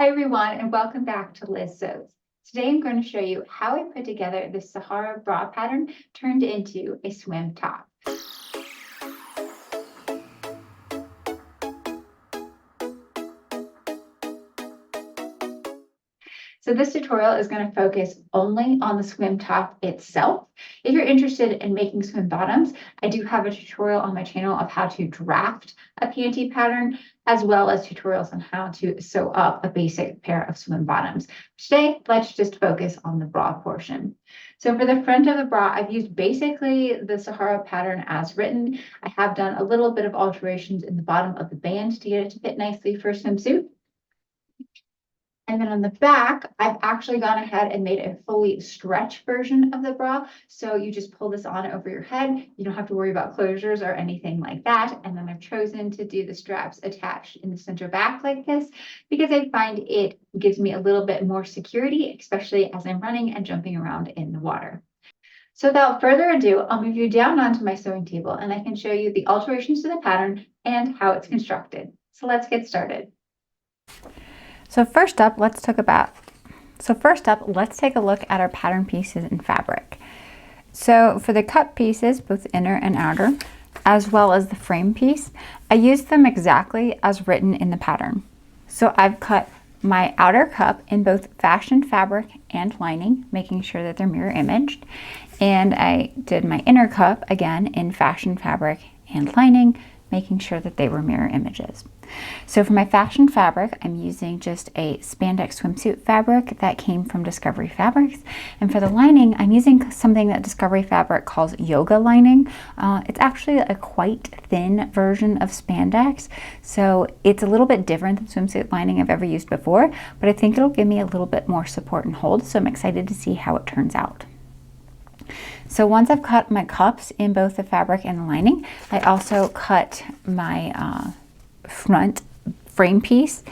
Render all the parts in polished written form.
Hi everyone, and welcome back to Liz Sews. Today I'm going to show you how I put together this Saharra bra pattern turned into a swim top. So this tutorial is going to focus only on the swim top itself. If you're interested in making swim bottoms, I do have a tutorial on my channel of how to draft a panty pattern, as well as tutorials on how to sew up a basic pair of swim bottoms. Today, let's just focus on the bra portion. So for the front of the bra, I've used basically the Saharra pattern as written. I have done a little bit of alterations in the bottom of the band to get it to fit nicely for a swimsuit. And then on the back, I've actually gone ahead and made a fully stretch version of the bra. So you just pull this on over your head. You don't have to worry about closures or anything like that. And then I've chosen to do the straps attached in the center back like this, because I find it gives me a little bit more security, especially as I'm running and jumping around in the water. So without further ado, I'll move you down onto my sewing table and I can show you the alterations to the pattern and how it's constructed. So let's get started. So first up, let's take a look at our pattern pieces and fabric. So for the cut pieces, both inner and outer, as well as the frame piece, I used them exactly as written in the pattern. So I've cut my outer cup in both fashion fabric and lining, making sure that they're mirror imaged. And I did my inner cup again in fashion fabric and lining, making sure that they were mirror images. So for my fashion fabric, I'm using just a spandex swimsuit fabric that came from Discovery Fabrics. And for the lining, I'm using something that Discovery Fabric calls yoga lining. It's actually a quite thin version of spandex. So it's a little bit different than swimsuit lining I've ever used before, but I think it'll give me a little bit more support and hold. So I'm excited to see how it turns out. So once I've cut my cups in both the fabric and the lining, I also cut my front frame piece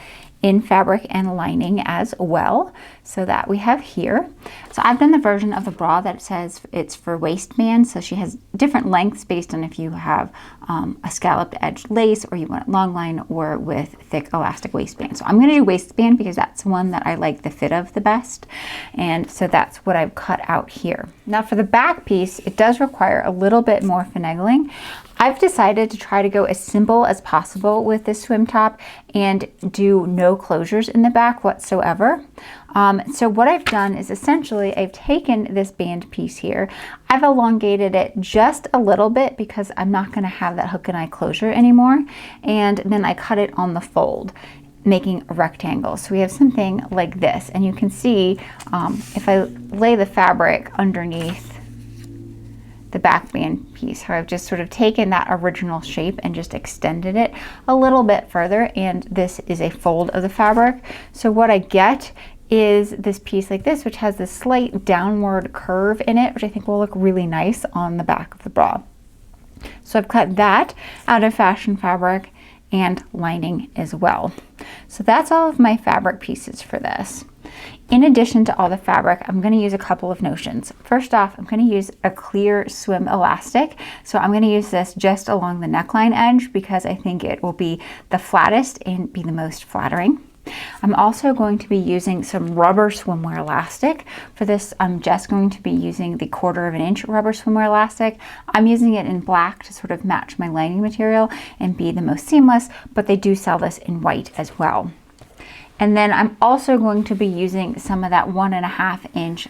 in fabric and lining as well, so that we have here. So I've done the version of the bra that says it's for waistband, so she has different lengths based on if you have a scalloped edge lace or you want it long line or with thick elastic waistband. So I'm going to do waistband because that's one that I like the fit of the best, and so that's what I've cut out here. Now for the back piece, it does require a little bit more finagling. I've decided to try to go as simple as possible with this swim top and do no closures in the back whatsoever. So what I've done is essentially I've taken this band piece here, I've elongated it just a little bit because I'm not going to have that hook and eye closure anymore, and then I cut it on the fold, making a rectangle. So we have something like this, and you can see if I lay the fabric underneath the back band piece, how I've just sort of taken that original shape and just extended it a little bit further, and this is a fold of the fabric. So what I get is this piece like this, which has this slight downward curve in it, which I think will look really nice on the back of the bra. So I've cut that out of fashion fabric and lining as well. So that's all of my fabric pieces for this. In addition to all the fabric, I'm going to use a couple of notions. First off, I'm going to use a clear swim elastic. So I'm going to use this just along the neckline edge because I think it will be the flattest and be the most flattering. I'm also going to be using some rubber swimwear elastic. For this, I'm just going to be using the 1/4 inch rubber swimwear elastic. I'm using it in black to sort of match my lining material and be the most seamless, but they do sell this in white as well. And then I'm also going to be using some of that 1.5 inch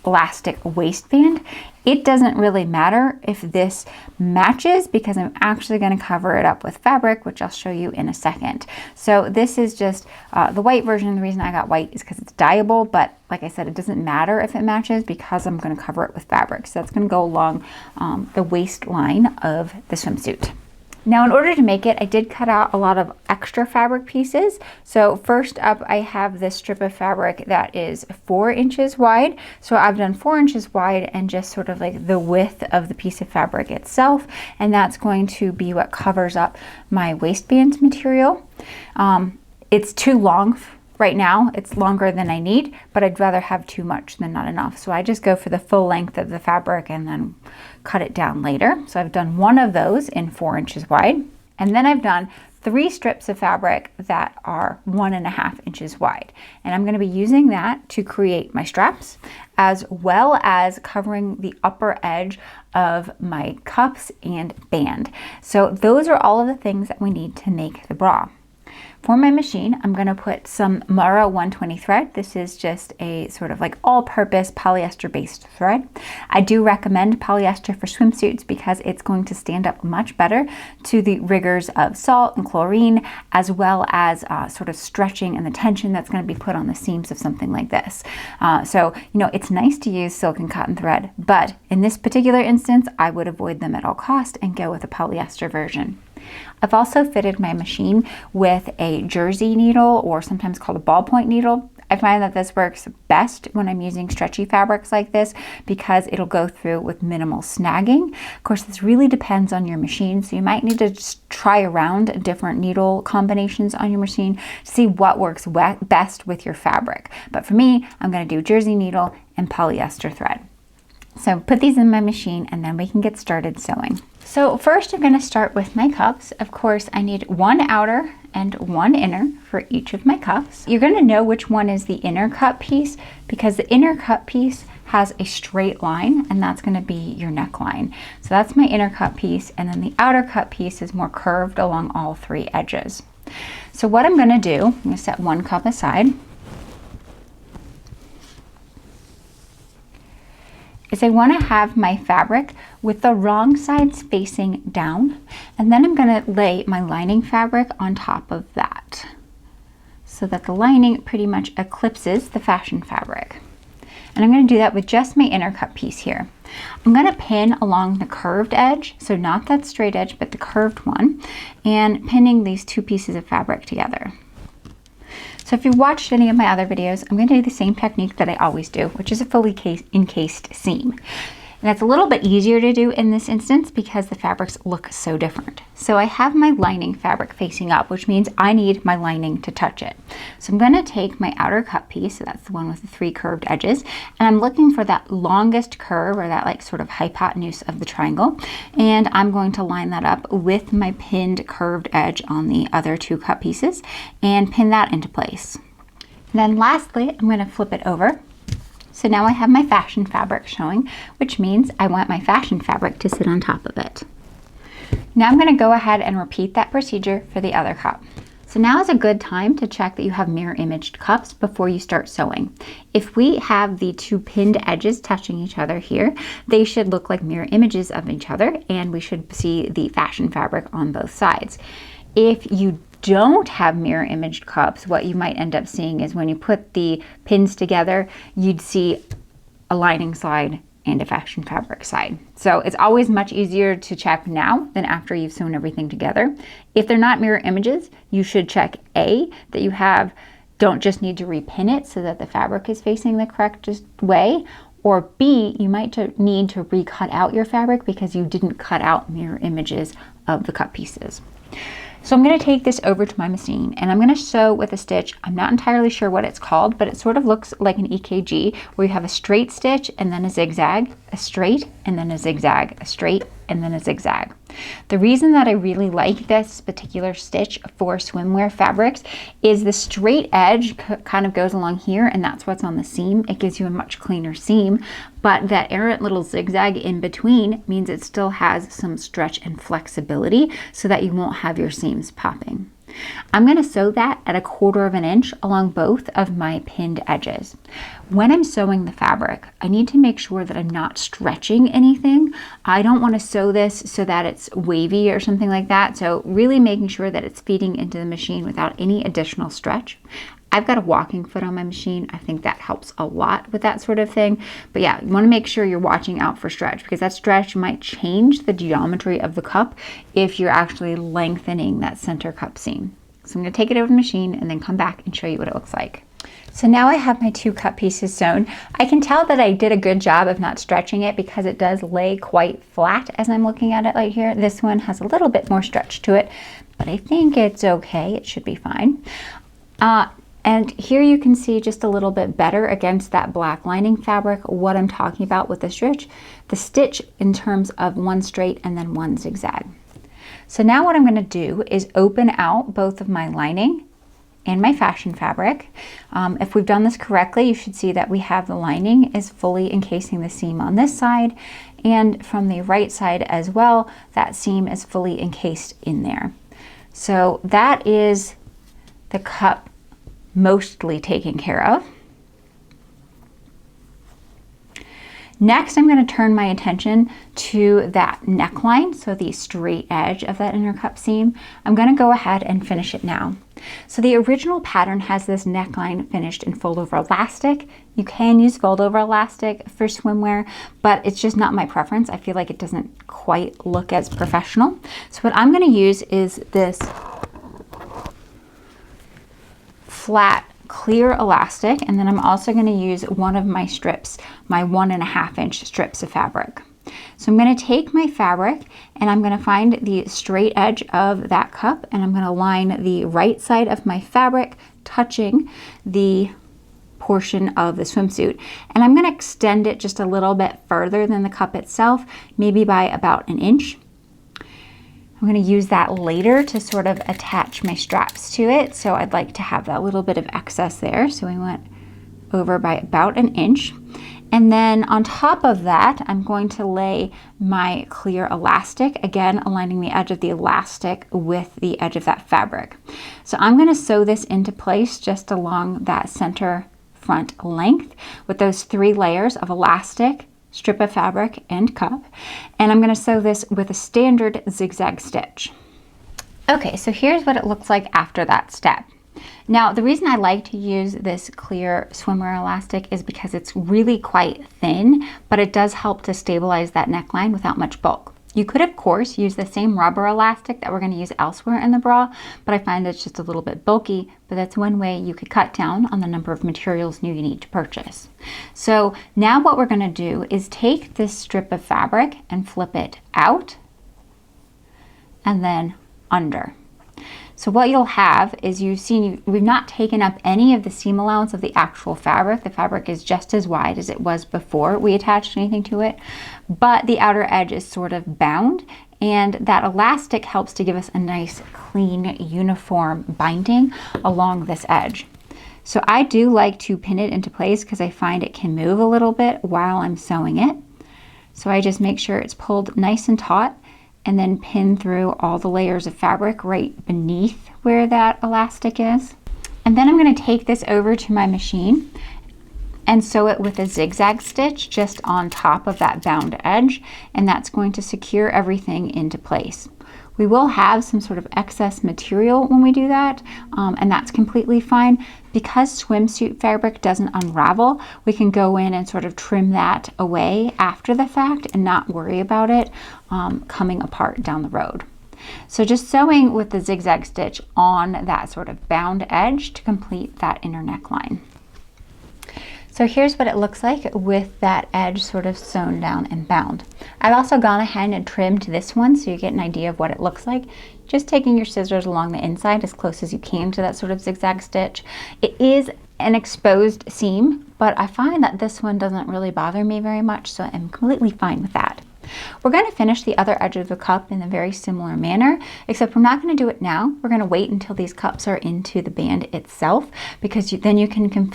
elastic waistband. It doesn't really matter if this matches because I'm actually going to cover it up with fabric, which I'll show you in a second. So this is just the white version. The reason I got white is because it's dyeable, but like I said, it doesn't matter if it matches because I'm going to cover it with fabric. So that's going to go along the waistline of the swimsuit. Now in order to make it, I did cut out a lot of extra fabric pieces. So first up, I have this strip of fabric that is 4 inches wide. So I've done 4 inches wide and just sort of like the width of the piece of fabric itself. And that's going to be what covers up my waistband material. It's too long right now. It's longer than I need, but I'd rather have too much than not enough. So I just go for the full length of the fabric and then cut it down later. So I've done one of those in 4 inches wide. And then I've done 3 strips of fabric that are 1.5 inches wide. And I'm going to be using that to create my straps, as well as covering the upper edge of my cups and band. So those are all of the things that we need to make the bra. For my machine, I'm going to put some Saharra 120 thread. This is just a sort of like all-purpose polyester-based thread. I do recommend polyester for swimsuits because it's going to stand up much better to the rigors of salt and chlorine, as well as sort of stretching and the tension that's going to be put on the seams of something like this. So, you know, it's nice to use silk and cotton thread, but in this particular instance, I would avoid them at all cost and go with a polyester version. I've also fitted my machine with a jersey needle, or sometimes called a ballpoint needle. I find that this works best when I'm using stretchy fabrics like this because it'll go through with minimal snagging. Of course, this really depends on your machine, so you might need to just try around different needle combinations on your machine to see what works best with your fabric. But for me, I'm going to do jersey needle and polyester thread. So put these in my machine and then we can get started sewing. So first I'm going to start with my cups. Of course, I need 1 outer and 1 inner for each of my cups. You're going to know which one is the inner cup piece because the inner cup piece has a straight line, and that's going to be your neckline. So that's my inner cup piece, and then the outer cup piece is more curved along all 3 edges. So what I'm going to do, I'm going to set 1 cup aside, is I want to have my fabric with the wrong sides facing down, and then I'm going to lay my lining fabric on top of that so that the lining pretty much eclipses the fashion fabric. And I'm going to do that with just my inner cup piece here. I'm going to pin along the curved edge, so not that straight edge but the curved one, and pinning these 2 pieces of fabric together. So if you've watched any of my other videos, I'm going to do the same technique that I always do, which is a fully encased seam. And it's a little bit easier to do in this instance because the fabrics look so different. So I have my lining fabric facing up, which means I need my lining to touch it. So I'm going to take my outer cup piece, so that's the one with the 3 curved edges, and I'm looking for that longest curve, or that like sort of hypotenuse of the triangle, and I'm going to line that up with my pinned curved edge on the other 2 cup pieces and pin that into place. And then lastly, I'm going to flip it over. So now I have my fashion fabric showing, which means I want my fashion fabric to sit on top of it. Now I'm going to go ahead and repeat that procedure for the other cup. So now is a good time to check that you have mirror imaged cups before you start sewing. If we have the 2 pinned edges touching each other here, they should look like mirror images of each other, and we should see the fashion fabric on both sides. If you don't have mirror imaged cups, what you might end up seeing is when you put the pins together, you'd see a lining side and a fashion fabric side. So it's always much easier to check now than after you've sewn everything together. If they're not mirror images, you should check A, that you don't just need to repin it so that the fabric is facing the correct way, or B, you might need to recut out your fabric because you didn't cut out mirror images of the cut pieces. So I'm going to take this over to my machine and I'm going to sew with a stitch. I'm not entirely sure what it's called, but it sort of looks like an EKG where you have a straight stitch and then a zigzag, a straight and then a zigzag, a straight and then a zigzag. The reason that I really like this particular stitch for swimwear fabrics is the straight edge kind of goes along here, and that's what's on the seam. It gives you a much cleaner seam, but that errant little zigzag in between means it still has some stretch and flexibility so that you won't have your seams popping. I'm going to sew that at 1/4 inch along both of my pinned edges. When I'm sewing the fabric, I need to make sure that I'm not stretching anything. I don't want to sew this so that it's wavy or something like that. So really making sure that it's feeding into the machine without any additional stretch. I've got a walking foot on my machine. I think that helps a lot with that sort of thing. But yeah, you want to make sure you're watching out for stretch because that stretch might change the geometry of the cup if you're actually lengthening that center cup seam. So I'm going to take it over to the machine and then come back and show you what it looks like. So now I have my 2 cut pieces sewn. I can tell that I did a good job of not stretching it because it does lay quite flat as I'm looking at it right here. This one has a little bit more stretch to it, but I think it's okay. It should be fine. And here you can see just a little bit better against that black lining fabric what I'm talking about with the stitch in terms of 1 straight and then 1 zigzag. So now what I'm going to do is open out both of my lining and my fashion fabric. If we've done this correctly, you should see that we have the lining is fully encasing the seam on this side, and from the right side as well, that seam is fully encased in there. So that is the cup mostly taken care of. Next, I'm going to turn my attention to that neckline, so the straight edge of that inner cup seam. I'm going to go ahead and finish it now. So the original pattern has this neckline finished in fold over elastic. You can use fold over elastic for swimwear, but it's just not my preference. I feel like it doesn't quite look as professional. So what I'm going to use is this flat clear elastic, and then I'm also going to use one of my strips, my 1.5 inch strips of fabric. So I'm going to take my fabric and I'm going to find the straight edge of that cup, and I'm going to line the right side of my fabric touching the portion of the swimsuit, and I'm going to extend it just a little bit further than the cup itself, maybe by about 1 inch. I'm going to use that later to sort of attach my straps to it, so I'd like to have that little bit of excess there. So we went over by about 1 inch. And then on top of that, I'm going to lay my clear elastic, again aligning the edge of the elastic with the edge of that fabric. So I'm going to sew this into place just along that center front length with those 3 layers of elastic, strip of fabric, and cup, and I'm going to sew this with a standard zigzag stitch. Okay, so here's what it looks like after that step. Now, the reason I like to use this clear swimwear elastic is because it's really quite thin, but it does help to stabilize that neckline without much bulk. You could, of course, use the same rubber elastic that we're going to use elsewhere in the bra, but I find it's just a little bit bulky, but that's one way you could cut down on the number of materials you need to purchase. So now what we're going to do is take this strip of fabric and flip it out and then under. So what you'll have is we've not taken up any of the seam allowance of the actual fabric. The fabric is just as wide as it was before we attached anything to it, but the outer edge is sort of bound, and that elastic helps to give us a nice, clean, uniform binding along this edge. So I do like to pin it into place because I find it can move a little bit while I'm sewing it. So I just make sure it's pulled nice and taut, and then pin through all the layers of fabric right beneath where that elastic is. And then I'm going to take this over to my machine and sew it with a zigzag stitch just on top of that bound edge, and that's going to secure everything into place. We will have some sort of excess material when we do that, and that's completely fine. Because swimsuit fabric doesn't unravel, we can go in and sort of trim that away after the fact and not worry about it coming apart down the road. So just sewing with the zigzag stitch on that sort of bound edge to complete that inner neckline. So here's what it looks like with that edge sort of sewn down and bound. I've also gone ahead and trimmed this one so you get an idea of what it looks like. Just taking your scissors along the inside as close as you can to that sort of zigzag stitch. It is an exposed seam, but I find that this one doesn't really bother me very much, so I'm completely fine with that. We're going to finish the other edge of the cup in a very similar manner, except we're not going to do it now. We're going to wait until these cups are into the band itself, because then you can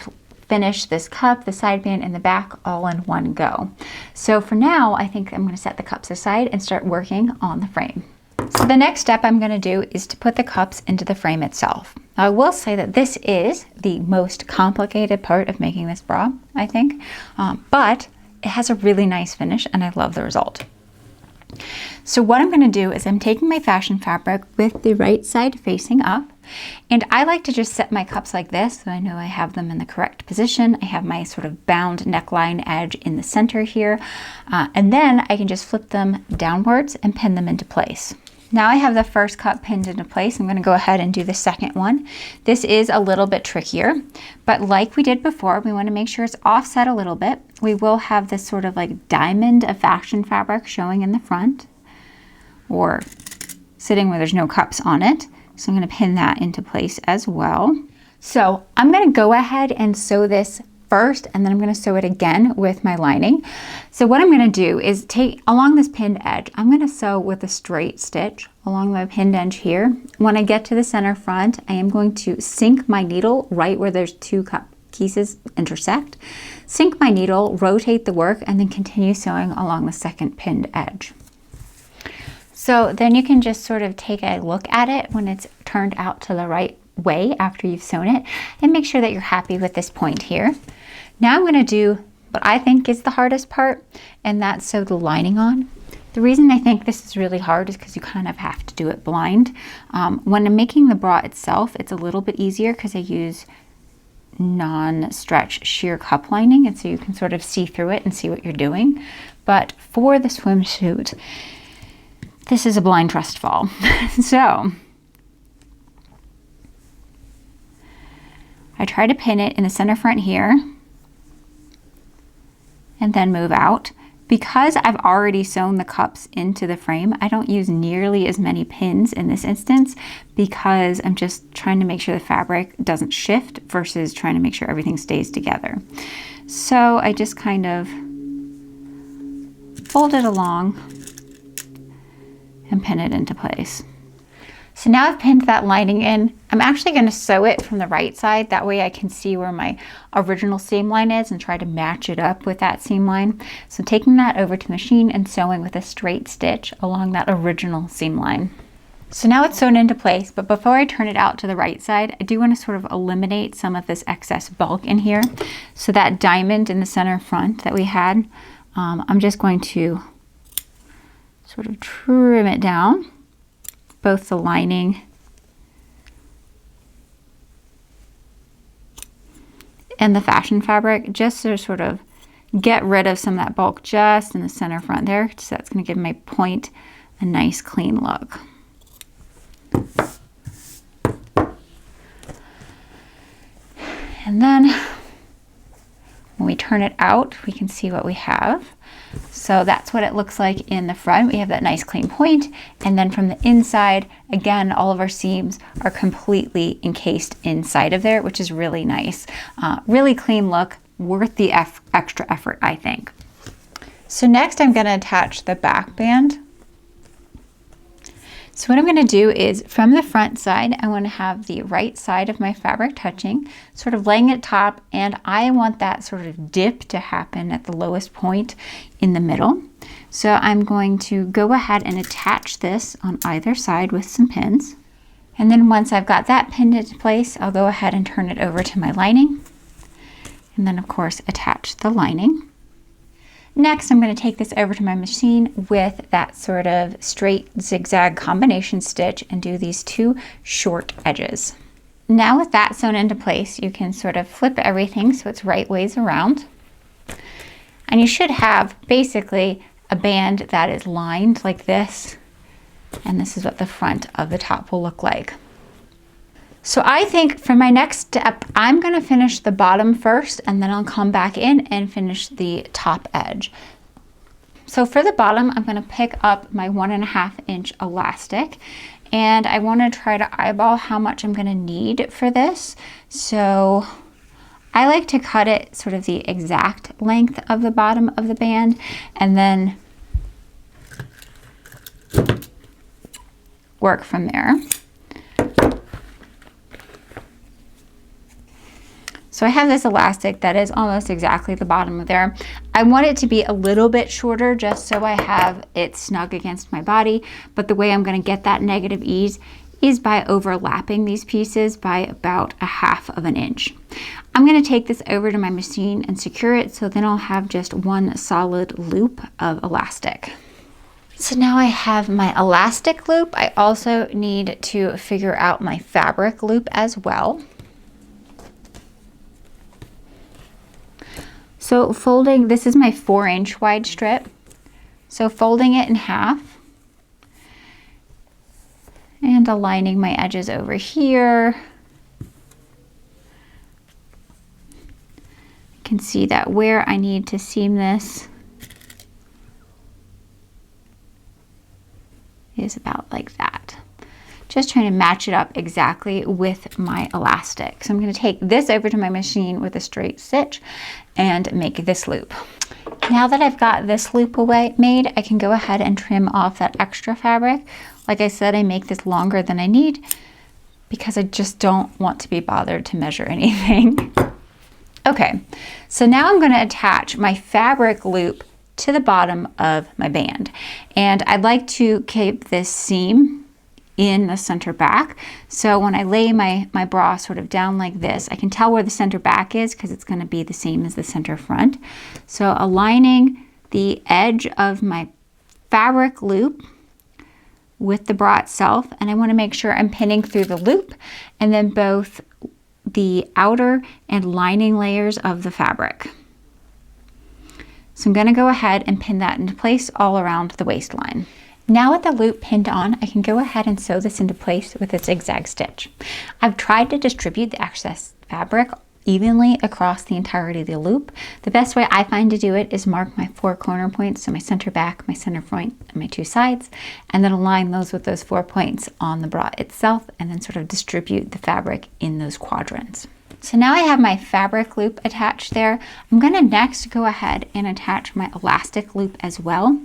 finish this cup, the side band, and the back all in one go. So for now, I think I'm going to set the cups aside and start working on the frame. So the next step I'm going to do is to put the cups into the frame itself. Now, I will say that this is the most complicated part of making this bra, I think, but it has a really nice finish and I love the result. So what I'm going to do is I'm taking my fashion fabric with the right side facing up, and I like to just set my cups like this so I know I have them in the correct position. I have my sort of bound neckline edge in the center here, and then I can just flip them downwards and pin them into place. Now I have the first cup pinned into place. I'm going to go ahead and do the second one. This is a little bit trickier, but like we did before, we want to make sure it's offset a little bit. We will have this sort of like diamond of fashion fabric showing in the front, or sitting where there's no cups on it. So I'm going to pin that into place as well. So I'm going to go ahead and sew this first, and then I'm going to sew it again with my lining. So what I'm going to do is take along this pinned edge, I'm going to sew with a straight stitch along my pinned edge here. When I get to the center front, I am going to sink my needle right where there's two cup pieces intersect, sink my needle, rotate the work, and then continue sewing along the second pinned edge. So then you can just sort of take a look at it when it's turned out to the right way after you've sewn it, and make sure that you're happy with this point here. Now I'm going to do what I think is the hardest part, and that's sew the lining on. The reason I think this is really hard is because you kind of have to do it blind. When I'm making the bra itself, it's a little bit easier because I use non-stretch sheer cup lining, and so you can sort of see through it and see what you're doing. But for the swimsuit, this is a blind trust fall. So I try to pin it in the center front here and then move out. Because I've already sewn the cups into the frame, I don't use nearly as many pins in this instance because I'm just trying to make sure the fabric doesn't shift versus trying to make sure everything stays together. So I just kind of fold it along and pin it into place. So now I've pinned that lining in. I'm actually going to sew it from the right side. That way I can see where my original seam line is and try to match it up with that seam line. So taking that over to the machine and sewing with a straight stitch along that original seam line. So now it's sewn into place, but before I turn it out to the right side, I do want to sort of eliminate some of this excess bulk in here. So that diamond in the center front that we had, I'm just going to sort of trim it down, both the lining and the fashion fabric, just to sort of get rid of some of that bulk just in the center front there. So that's going to give my point a nice clean look. And then when we turn it out, we can see what we have. So that's what it looks like in the front. We have that nice clean point, and then from the inside, again, all of our seams are completely encased inside of there, which is really nice. Really clean look, worth the extra effort, I think. So next I'm going to attach the back band. So what I'm going to do is from the front side, I want to have the right side of my fabric touching, sort of laying at top, and I want that sort of dip to happen at the lowest point in the middle. So I'm going to go ahead and attach this on either side with some pins. And then once I've got that pinned into place, I'll go ahead and turn it over to my lining. And then of course attach the lining. Next, I'm going to take this over to my machine with that sort of straight zigzag combination stitch and do these two short edges. Now with that sewn into place, you can sort of flip everything so it's right ways around. And you should have basically a band that is lined like this. And this is what the front of the top will look like. So I think for my next step, I'm going to finish the bottom first, and then I'll come back in and finish the top edge. So for the bottom, I'm going to pick up my 1.5 inch elastic, and I want to try to eyeball how much I'm going to need for this. So I like to cut it sort of the exact length of the bottom of the band, and then work from there. So I have this elastic that is almost exactly the bottom of there. I want it to be a little bit shorter just so I have it snug against my body, but the way I'm going to get that negative ease is by overlapping these pieces by about 1/2 inch. I'm going to take this over to my machine and secure it, so then I'll have just one solid loop of elastic. So now I have my elastic loop. I also need to figure out my fabric loop as well. So folding, this is my 4 inch wide strip. So folding it in half and aligning my edges over here. You can see that where I need to seam this is about like that. just trying to match it up exactly with my elastic. So I'm going to take this over to my machine with a straight stitch and make this loop. Now that I've got this loop made, I can go ahead and trim off that extra fabric. Like I said, I make this longer than I need because I just don't want to be bothered to measure anything. Okay, so now I'm going to attach my fabric loop to the bottom of my band. And I'd like to keep this seam in the center back. So when I lay my bra sort of down like this, I can tell where the center back is because it's going to be the same as the center front. So aligning the edge of my fabric loop with the bra itself, and I want to make sure I'm pinning through the loop and then both the outer and lining layers of the fabric. So I'm going to go ahead and pin that into place all around the waistline. Now with the loop pinned on, I can go ahead and sew this into place with a zigzag stitch. I've tried to distribute the excess fabric evenly across the entirety of the loop. The best way I find to do it is mark my 4 corner points, so my center back, my center front, and my 2 sides, and then align those with those 4 points on the bra itself, and then sort of distribute the fabric in those quadrants. So now I have my fabric loop attached there. I'm going to next go ahead and attach my elastic loop as well.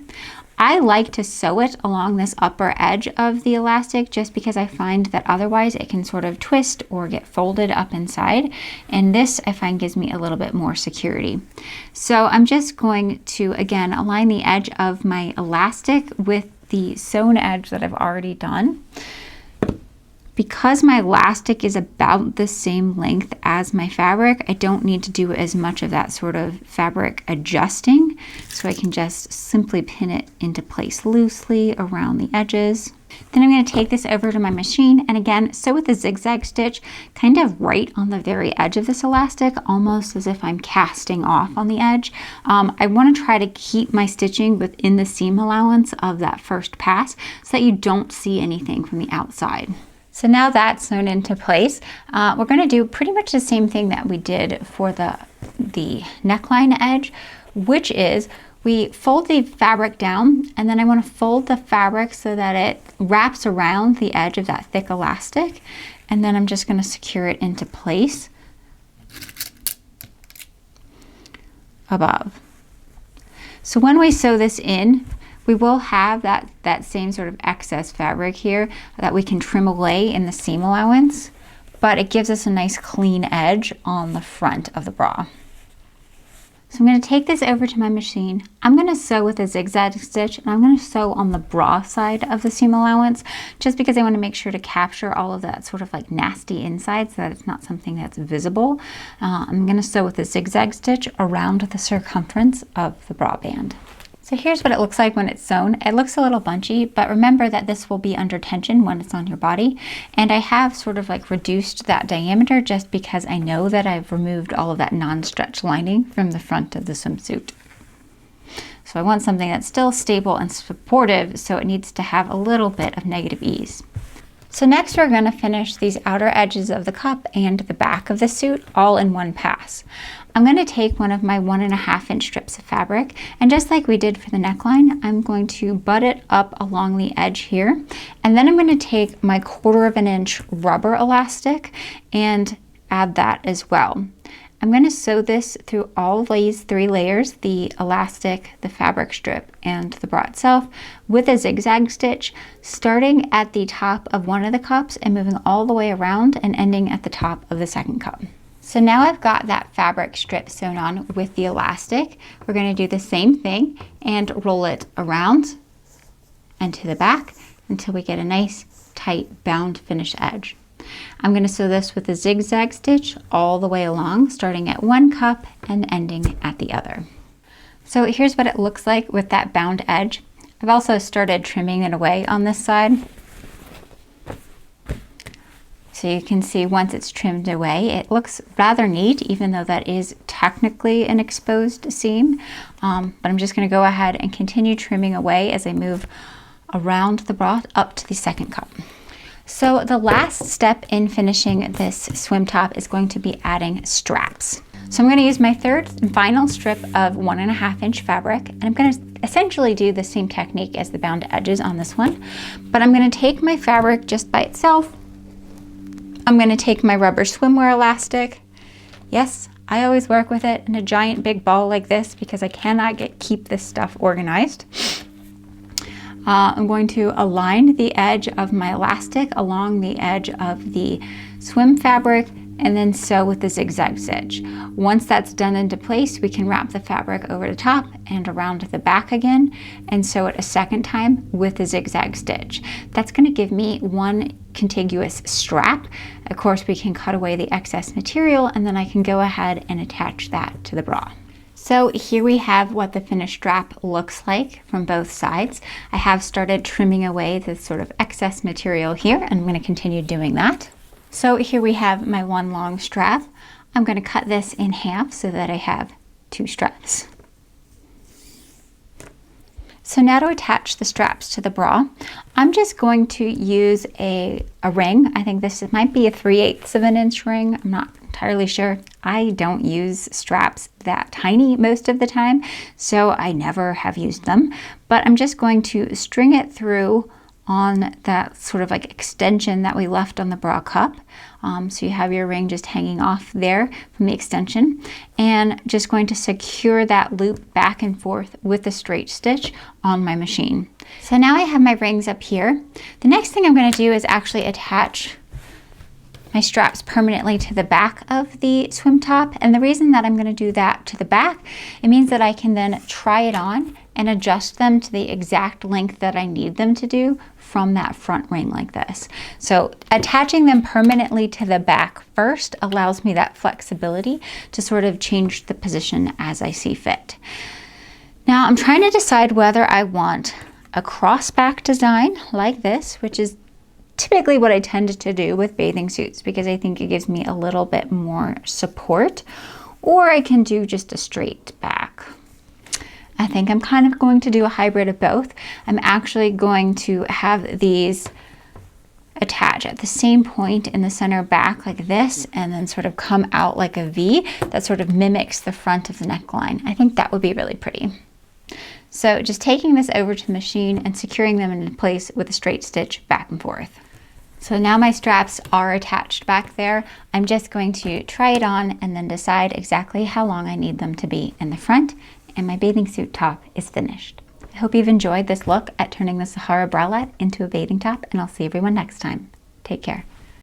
I like to sew it along this upper edge of the elastic just because I find that otherwise it can sort of twist or get folded up inside, and this I find gives me a little bit more security. So I'm just going to again align the edge of my elastic with the sewn edge that I've already done. Because my elastic is about the same length as my fabric, I don't need to do as much of that sort of fabric adjusting, so I can just simply pin it into place loosely around the edges. Then I'm going to take this over to my machine and again sew with a zigzag stitch kind of right on the very edge of this elastic, almost as if I'm casting off on the edge. I want to try to keep my stitching within the seam allowance of that first pass so that you don't see anything from the outside. So now that's sewn into place, we're going to do pretty much the same thing that we did for the neckline edge, which is we fold the fabric down and then I want to fold the fabric so that it wraps around the edge of that thick elastic, and then I'm just going to secure it into place above. So when we sew this in, we will have that same sort of excess fabric here that we can trim away in the seam allowance, but it gives us a nice clean edge on the front of the bra. So I'm going to take this over to my machine. I'm going to sew with a zigzag stitch, and I'm going to sew on the bra side of the seam allowance just because I want to make sure to capture all of that sort of like nasty inside so that it's not something that's visible. I'm going to sew with a zigzag stitch around the circumference of the bra band. So here's what it looks like when it's sewn. It looks a little bunchy, but remember that this will be under tension when it's on your body. And I have sort of like reduced that diameter just because I know that I've removed all of that non-stretch lining from the front of the swimsuit. So I want something that's still stable and supportive, so it needs to have a little bit of negative ease. So next we're going to finish these outer edges of the cup and the back of the suit all in one pass. I'm going to take one of my 1.5 inch strips of fabric, and just like we did for the neckline, I'm going to butt it up along the edge here, and then I'm going to take my 1/4 inch rubber elastic and add that as well. I'm going to sew this through all of these 3 layers, the elastic, the fabric strip, and the bra itself, with a zigzag stitch, starting at the top of one of the cups and moving all the way around and ending at the top of the second cup. So now I've got that fabric strip sewn on with the elastic. We're going to do the same thing and roll it around and to the back until we get a nice, tight, bound finish edge. I'm going to sew this with a zigzag stitch all the way along, starting at one cup and ending at the other. So here's what it looks like with that bound edge. I've also started trimming it away on this side. So you can see once it's trimmed away, it looks rather neat, even though that is technically an exposed seam. But I'm just going to go ahead and continue trimming away as I move around the bra up to the second cup. So the last step in finishing this swim top is going to be adding straps. So I'm going to use my third and final strip of 1.5 inch fabric, and I'm going to essentially do the same technique as the bound edges on this one, but I'm going to take my fabric just by itself. I'm going to take my rubber swimwear elastic. Yes, I always work with it in a giant big ball like this because I cannot keep this stuff organized. I'm going to align the edge of my elastic along the edge of the swim fabric and then sew with the zigzag stitch. Once that's done into place, we can wrap the fabric over the top and around the back again and sew it a second time with the zigzag stitch. That's going to give me one contiguous strap. Of course, we can cut away the excess material and then I can go ahead and attach that to the bra. So here we have what the finished strap looks like from both sides. I have started trimming away the sort of excess material here, and I'm going to continue doing that. So here we have my one long strap. I'm going to cut this in half so that I have 2 straps. So now to attach the straps to the bra, I'm just going to use a ring. I think this might be a 3/8 of an inch ring. I'm not entirely sure. I don't use straps that tiny most of the time, so I never have used them. But I'm just going to string it through on that sort of like extension that we left on the bra cup. So you have your ring just hanging off there from the extension, and just going to secure that loop back and forth with the straight stitch on my machine. So now I have my rings up here. The next thing I'm going to do is actually attach my straps permanently to the back of the swim top. And the reason that I'm going to do that to the back, it means that I can then try it on and adjust them to the exact length that I need them to do from that front ring like this. So attaching them permanently to the back first allows me that flexibility to sort of change the position as I see fit. Now I'm trying to decide whether I want a cross back design like this, which is typically what I tend to do with bathing suits because I think it gives me a little bit more support, or I can do just a straight back. I think I'm kind of going to do a hybrid of both. I'm actually going to have these attach at the same point in the center back like this, and then sort of come out like a V that sort of mimics the front of the neckline. I think that would be really pretty. So just taking this over to the machine and securing them in place with a straight stitch back and forth. So now my straps are attached back there. I'm just going to try it on and then decide exactly how long I need them to be in the front, and my bathing suit top is finished. I hope you've enjoyed this look at turning the Saharra bralette into a bathing top, and I'll see everyone next time. Take care.